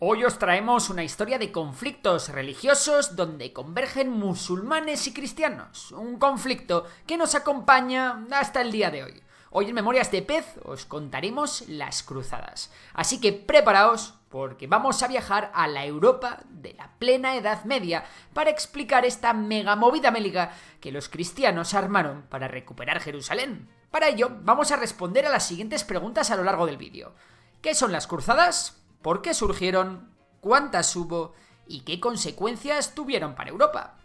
Hoy os traemos una historia de conflictos religiosos donde convergen musulmanes y cristianos. Un conflicto que nos acompaña hasta el día de hoy. Hoy en Memorias de Pez os contaremos las cruzadas. Así que preparaos porque vamos a viajar a la Europa de la plena Edad Media para explicar esta mega movida bélica que los cristianos armaron para recuperar Jerusalén. Para ello vamos a responder a las siguientes preguntas a lo largo del vídeo. ¿Qué son las cruzadas? ¿Por qué surgieron? ¿Cuántas hubo? ¿Y qué consecuencias tuvieron para Europa?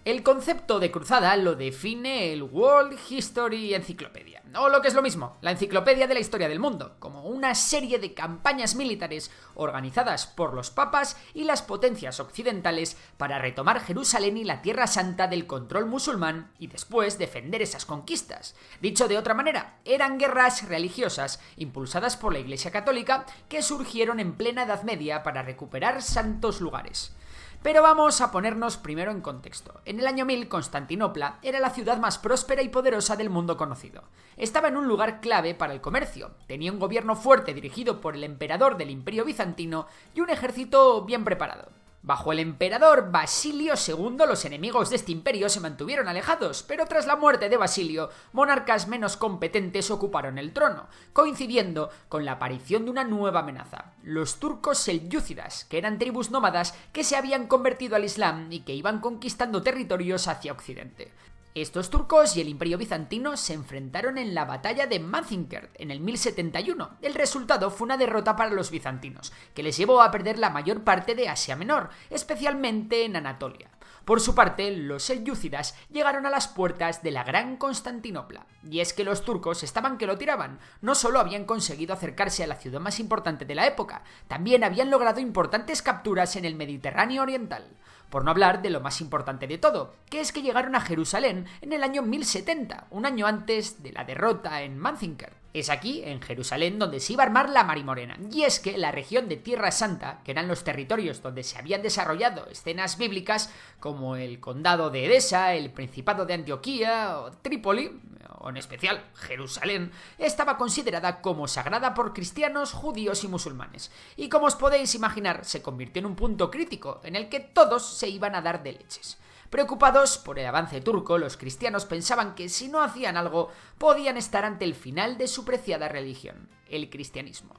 El concepto de cruzada lo define el World History Encyclopedia, o lo que es lo mismo, la enciclopedia de la historia del mundo, como una serie de campañas militares organizadas por los papas y las potencias occidentales para retomar Jerusalén y la Tierra Santa del control musulmán y después defender esas conquistas. Dicho de otra manera, eran guerras religiosas impulsadas por la Iglesia Católica que surgieron en plena Edad Media para recuperar santos lugares. Pero vamos a ponernos primero en contexto. En el año 1000, Constantinopla era la ciudad más próspera y poderosa del mundo conocido. Estaba en un lugar clave para el comercio, tenía un gobierno fuerte dirigido por el emperador del Imperio Bizantino y un ejército bien preparado. Bajo el emperador Basilio II, los enemigos de este imperio se mantuvieron alejados, pero tras la muerte de Basilio, monarcas menos competentes ocuparon el trono, coincidiendo con la aparición de una nueva amenaza, los turcos selyúcidas, que eran tribus nómadas que se habían convertido al Islam y que iban conquistando territorios hacia Occidente. Estos turcos y el Imperio Bizantino se enfrentaron en la batalla de Manzikert en el 1071. El resultado fue una derrota para los bizantinos, que les llevó a perder la mayor parte de Asia Menor, especialmente en Anatolia. Por su parte, los selyúcidas llegaron a las puertas de la Gran Constantinopla. Y es que los turcos estaban que lo tiraban. No solo habían conseguido acercarse a la ciudad más importante de la época, también habían logrado importantes capturas en el Mediterráneo oriental. Por no hablar de lo más importante de todo, que es que llegaron a Jerusalén en el año 1070, un año antes de la derrota en Manzikert. Es aquí, en Jerusalén, donde se iba a armar la Marimorena. Y es que la región de Tierra Santa, que eran los territorios donde se habían desarrollado escenas bíblicas como el condado de Edesa, el principado de Antioquía o Trípoli, o en especial Jerusalén, estaba considerada como sagrada por cristianos, judíos y musulmanes. Y como os podéis imaginar, se convirtió en un punto crítico en el que todos se iban a dar de leches. Preocupados por el avance turco, los cristianos pensaban que si no hacían algo, podían estar ante el final de su preciada religión, el cristianismo.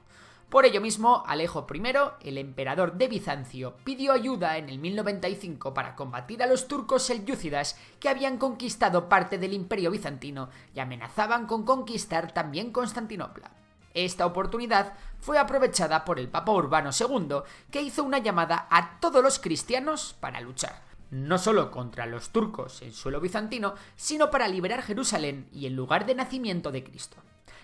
Por ello mismo, Alejo I, el emperador de Bizancio, pidió ayuda en el 1095 para combatir a los turcos selyúcidas que habían conquistado parte del Imperio Bizantino y amenazaban con conquistar también Constantinopla. Esta oportunidad fue aprovechada por el Papa Urbano II, que hizo una llamada a todos los cristianos para luchar. No solo contra los turcos en suelo bizantino, sino para liberar Jerusalén y el lugar de nacimiento de Cristo.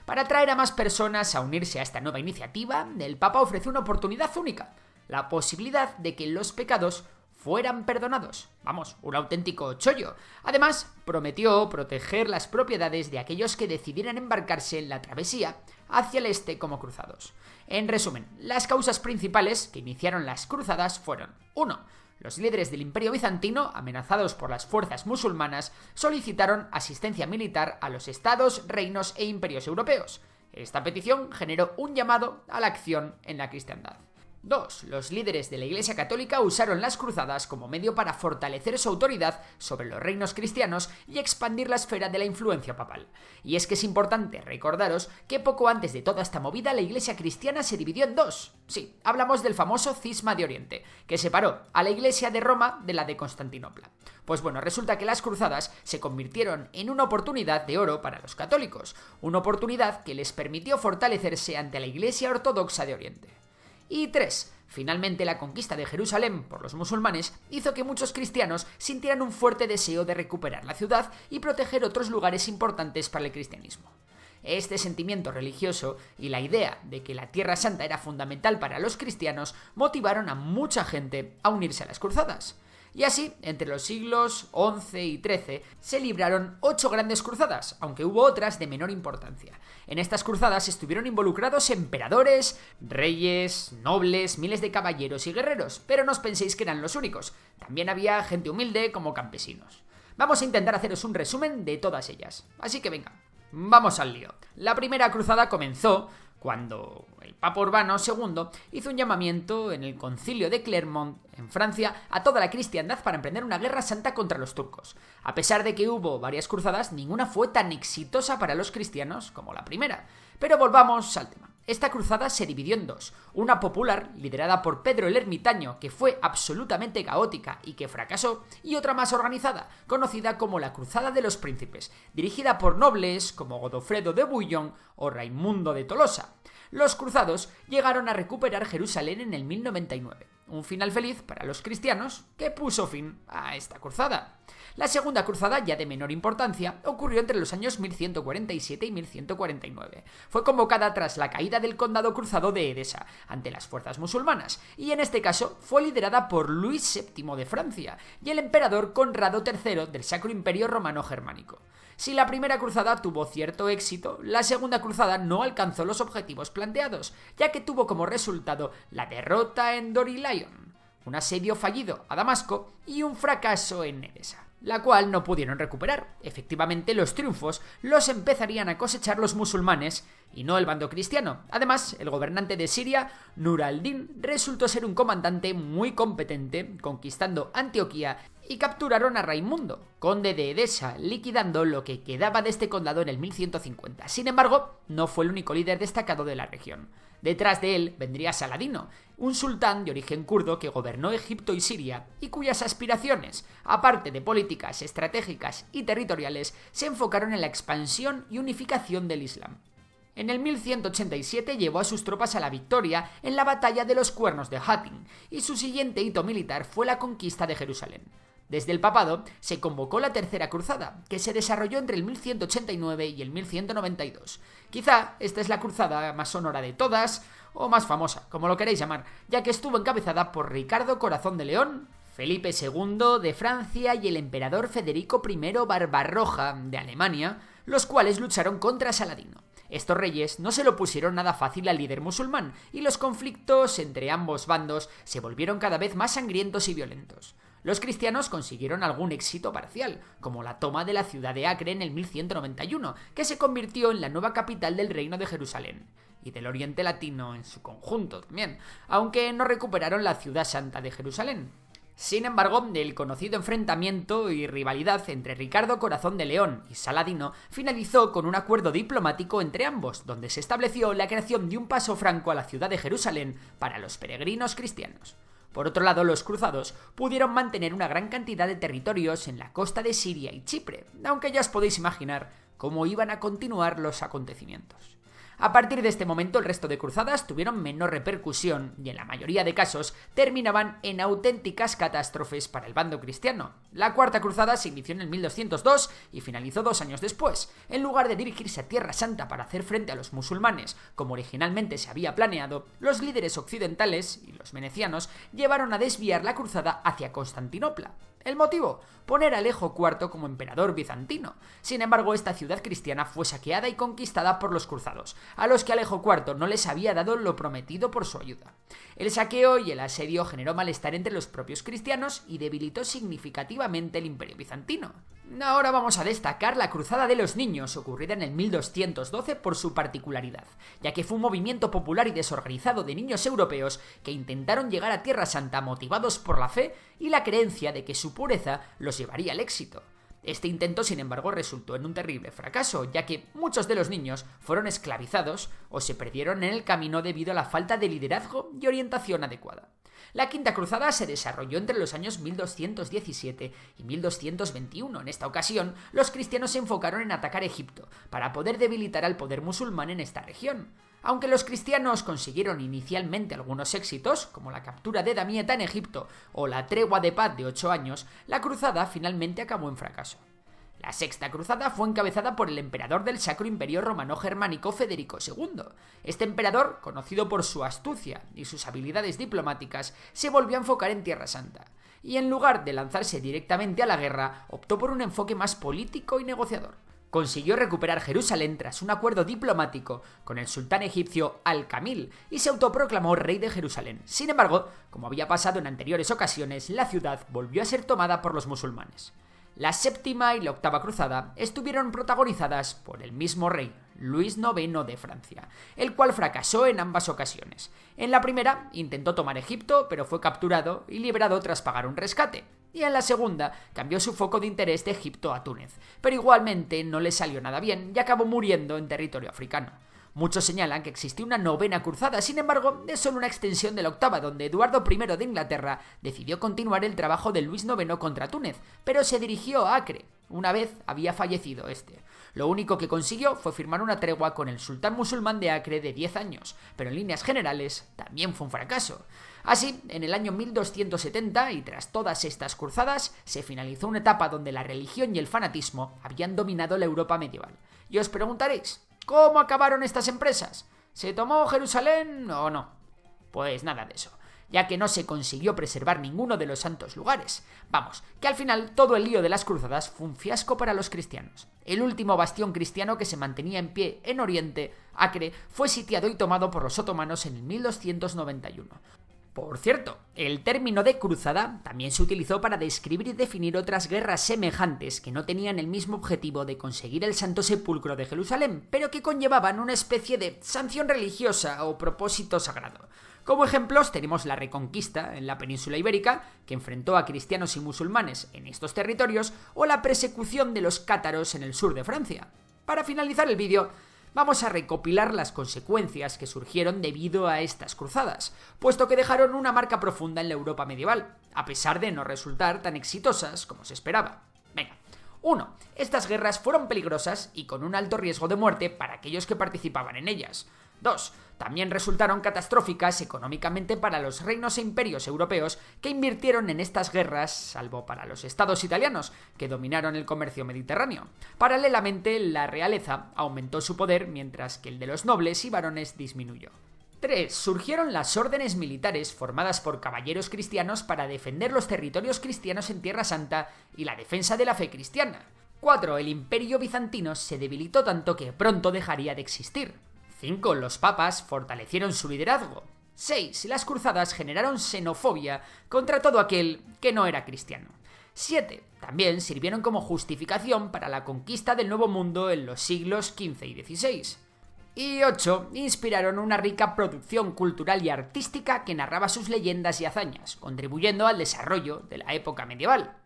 Para atraer a más personas a unirse a esta nueva iniciativa, el Papa ofreció una oportunidad única, la posibilidad de que los pecados fueran perdonados. Vamos, un auténtico chollo. Además, prometió proteger las propiedades de aquellos que decidieran embarcarse en la travesía hacia el este como cruzados. En resumen, las causas principales que iniciaron las cruzadas fueron: 1. Los líderes del Imperio Bizantino, amenazados por las fuerzas musulmanas, solicitaron asistencia militar a los estados, reinos e imperios europeos. Esta petición generó un llamado a la acción en la cristiandad. 2. Los líderes de la Iglesia Católica usaron las cruzadas como medio para fortalecer su autoridad sobre los reinos cristianos y expandir la esfera de la influencia papal. Y es que es importante recordaros que poco antes de toda esta movida la Iglesia cristiana se dividió en dos. Sí, hablamos del famoso cisma de Oriente, que separó a la Iglesia de Roma de la de Constantinopla. Pues bueno, resulta que las cruzadas se convirtieron en una oportunidad de oro para los católicos, una oportunidad que les permitió fortalecerse ante la Iglesia ortodoxa de Oriente. Y 3. Finalmente, la conquista de Jerusalén por los musulmanes hizo que muchos cristianos sintieran un fuerte deseo de recuperar la ciudad y proteger otros lugares importantes para el cristianismo. Este sentimiento religioso y la idea de que la Tierra Santa era fundamental para los cristianos motivaron a mucha gente a unirse a las cruzadas. Y así, entre los siglos XI y XIII, se libraron 8 grandes cruzadas, aunque hubo otras de menor importancia. En estas cruzadas estuvieron involucrados emperadores, reyes, nobles, miles de caballeros y guerreros, pero no os penséis que eran los únicos. También había gente humilde como campesinos. Vamos a intentar haceros un resumen de todas ellas. Así que venga, vamos al lío. La primera cruzada comenzó cuando el Papa Urbano II hizo un llamamiento en el Concilio de Clermont, en Francia, a toda la cristiandad para emprender una guerra santa contra los turcos. A pesar de que hubo varias cruzadas, ninguna fue tan exitosa para los cristianos como la primera. Pero volvamos al tema. Esta cruzada se dividió en dos, una popular, liderada por Pedro el Ermitaño, que fue absolutamente caótica y que fracasó, y otra más organizada, conocida como la Cruzada de los Príncipes, dirigida por nobles como Godofredo de Bouillon o Raimundo de Tolosa. Los cruzados llegaron a recuperar Jerusalén en el 1099, un final feliz para los cristianos que puso fin a esta cruzada. La segunda cruzada, ya de menor importancia, ocurrió entre los años 1147 y 1149. Fue convocada tras la caída del condado cruzado de Edesa ante las fuerzas musulmanas, y en este caso fue liderada por Luis VII de Francia y el emperador Conrado III del Sacro Imperio Romano Germánico. Si la primera cruzada tuvo cierto éxito, la segunda cruzada no alcanzó los objetivos planteados, ya que tuvo como resultado la derrota en Dorylaeum, un asedio fallido a Damasco y un fracaso en Edesa, la cual no pudieron recuperar. Efectivamente, los triunfos los empezarían a cosechar los musulmanes y no el bando cristiano. Además, el gobernante de Siria, Nur al-Din, resultó ser un comandante muy competente, conquistando Antioquía, y capturaron a Raimundo, conde de Edesa, liquidando lo que quedaba de este condado en el 1150. Sin embargo, no fue el único líder destacado de la región. Detrás de él vendría Saladino, un sultán de origen kurdo que gobernó Egipto y Siria y cuyas aspiraciones, aparte de políticas, estratégicas y territoriales, se enfocaron en la expansión y unificación del Islam. En el 1187 llevó a sus tropas a la victoria en la batalla de los Cuernos de Hattin, y su siguiente hito militar fue la conquista de Jerusalén. Desde el papado se convocó la Tercera Cruzada, que se desarrolló entre el 1189 y el 1192. Quizá esta es la cruzada más sonora de todas, o más famosa, como lo queréis llamar, ya que estuvo encabezada por Ricardo Corazón de León, Felipe II de Francia y el emperador Federico I Barbarroja de Alemania, los cuales lucharon contra Saladino. Estos reyes no se lo pusieron nada fácil al líder musulmán, y los conflictos entre ambos bandos se volvieron cada vez más sangrientos y violentos. Los cristianos consiguieron algún éxito parcial, como la toma de la ciudad de Acre en el 1191, que se convirtió en la nueva capital del Reino de Jerusalén, y del Oriente Latino en su conjunto también, aunque no recuperaron la ciudad santa de Jerusalén. Sin embargo, el conocido enfrentamiento y rivalidad entre Ricardo Corazón de León y Saladino finalizó con un acuerdo diplomático entre ambos, donde se estableció la creación de un paso franco a la ciudad de Jerusalén para los peregrinos cristianos. Por otro lado, los cruzados pudieron mantener una gran cantidad de territorios en la costa de Siria y Chipre, aunque ya os podéis imaginar cómo iban a continuar los acontecimientos. A partir de este momento, el resto de cruzadas tuvieron menor repercusión y en la mayoría de casos terminaban en auténticas catástrofes para el bando cristiano. La Cuarta Cruzada se inició en el 1202 y finalizó 2 años después. En lugar de dirigirse a Tierra Santa para hacer frente a los musulmanes, como originalmente se había planeado, los líderes occidentales y los venecianos llevaron a desviar la cruzada hacia Constantinopla. ¿El motivo? Poner a Alejo IV como emperador bizantino. Sin embargo, esta ciudad cristiana fue saqueada y conquistada por los cruzados, a los que Alejo IV no les había dado lo prometido por su ayuda. El saqueo y el asedio generó malestar entre los propios cristianos y debilitó significativamente el imperio bizantino. Ahora vamos a destacar la Cruzada de los Niños, ocurrida en el 1212 por su particularidad, ya que fue un movimiento popular y desorganizado de niños europeos que intentaron llegar a Tierra Santa motivados por la fe y la creencia de que su pureza los llevaría al éxito. Este intento, sin embargo, resultó en un terrible fracaso, ya que muchos de los niños fueron esclavizados o se perdieron en el camino debido a la falta de liderazgo y orientación adecuada. La Quinta Cruzada se desarrolló entre los años 1217 y 1221. En esta ocasión, los cristianos se enfocaron en atacar Egipto, para poder debilitar al poder musulmán en esta región. Aunque los cristianos consiguieron inicialmente algunos éxitos, como la captura de Damieta en Egipto o la tregua de paz de 8 años, la cruzada finalmente acabó en fracaso. La Sexta Cruzada fue encabezada por el emperador del Sacro Imperio Romano Germánico Federico II. Este emperador, conocido por su astucia y sus habilidades diplomáticas, se volvió a enfocar en Tierra Santa, y en lugar de lanzarse directamente a la guerra, optó por un enfoque más político y negociador. Consiguió recuperar Jerusalén tras un acuerdo diplomático con el sultán egipcio Al-Kamil y se autoproclamó rey de Jerusalén. Sin embargo, como había pasado en anteriores ocasiones, la ciudad volvió a ser tomada por los musulmanes. La séptima y la octava cruzada estuvieron protagonizadas por el mismo rey, Luis IX de Francia, el cual fracasó en ambas ocasiones. En la primera intentó tomar Egipto, pero fue capturado y liberado tras pagar un rescate. Y en la segunda cambió su foco de interés de Egipto a Túnez, pero igualmente no le salió nada bien y acabó muriendo en territorio africano. Muchos señalan que existió una novena cruzada, sin embargo, es solo una extensión de la octava, donde Eduardo I de Inglaterra decidió continuar el trabajo de Luis IX contra Túnez, pero se dirigió a Acre. Una vez había fallecido este. Lo único que consiguió fue firmar una tregua con el sultán musulmán de Acre de 10 años, pero en líneas generales también fue un fracaso. Así, en el año 1270, y tras todas estas cruzadas, se finalizó una etapa donde la religión y el fanatismo habían dominado la Europa medieval. Y os preguntaréis, ¿cómo acabaron estas empresas? ¿Se tomó Jerusalén o no? Pues nada de eso, ya que no se consiguió preservar ninguno de los santos lugares. Vamos, que al final todo el lío de las cruzadas fue un fiasco para los cristianos. El último bastión cristiano que se mantenía en pie en Oriente, Acre, fue sitiado y tomado por los otomanos en el 1291. Por cierto, el término de cruzada también se utilizó para describir y definir otras guerras semejantes que no tenían el mismo objetivo de conseguir el Santo Sepulcro de Jerusalén, pero que conllevaban una especie de sanción religiosa o propósito sagrado. Como ejemplos tenemos la Reconquista en la península ibérica, que enfrentó a cristianos y musulmanes en estos territorios, o la persecución de los cátaros en el sur de Francia. Para finalizar el vídeo, vamos a recopilar las consecuencias que surgieron debido a estas cruzadas, puesto que dejaron una marca profunda en la Europa medieval, a pesar de no resultar tan exitosas como se esperaba. Venga. 1. Estas guerras fueron peligrosas y con un alto riesgo de muerte para aquellos que participaban en ellas. 2. También resultaron catastróficas económicamente para los reinos e imperios europeos que invirtieron en estas guerras, salvo para los estados italianos, que dominaron el comercio mediterráneo. Paralelamente, la realeza aumentó su poder, mientras que el de los nobles y varones disminuyó. 3. Surgieron las órdenes militares formadas por caballeros cristianos para defender los territorios cristianos en Tierra Santa y la defensa de la fe cristiana. 4. El imperio bizantino se debilitó tanto que pronto dejaría de existir. 5. Los papas fortalecieron su liderazgo. 6. Las cruzadas generaron xenofobia contra todo aquel que no era cristiano. 7. También sirvieron como justificación para la conquista del Nuevo Mundo en los siglos XV y XVI. Y 8. Inspiraron una rica producción cultural y artística que narraba sus leyendas y hazañas, contribuyendo al desarrollo de la época medieval.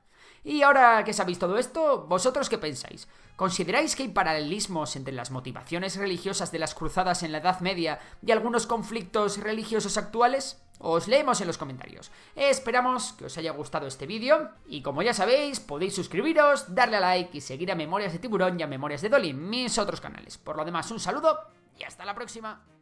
Y ahora que sabéis todo esto, ¿vosotros qué pensáis? ¿Consideráis que hay paralelismos entre las motivaciones religiosas de las cruzadas en la Edad Media y algunos conflictos religiosos actuales? Os leemos en los comentarios. Esperamos que os haya gustado este vídeo y como ya sabéis, podéis suscribiros, darle a like y seguir a Memorias de Tiburón y a Memorias de Dolly, mis otros canales. Por lo demás, un saludo y hasta la próxima.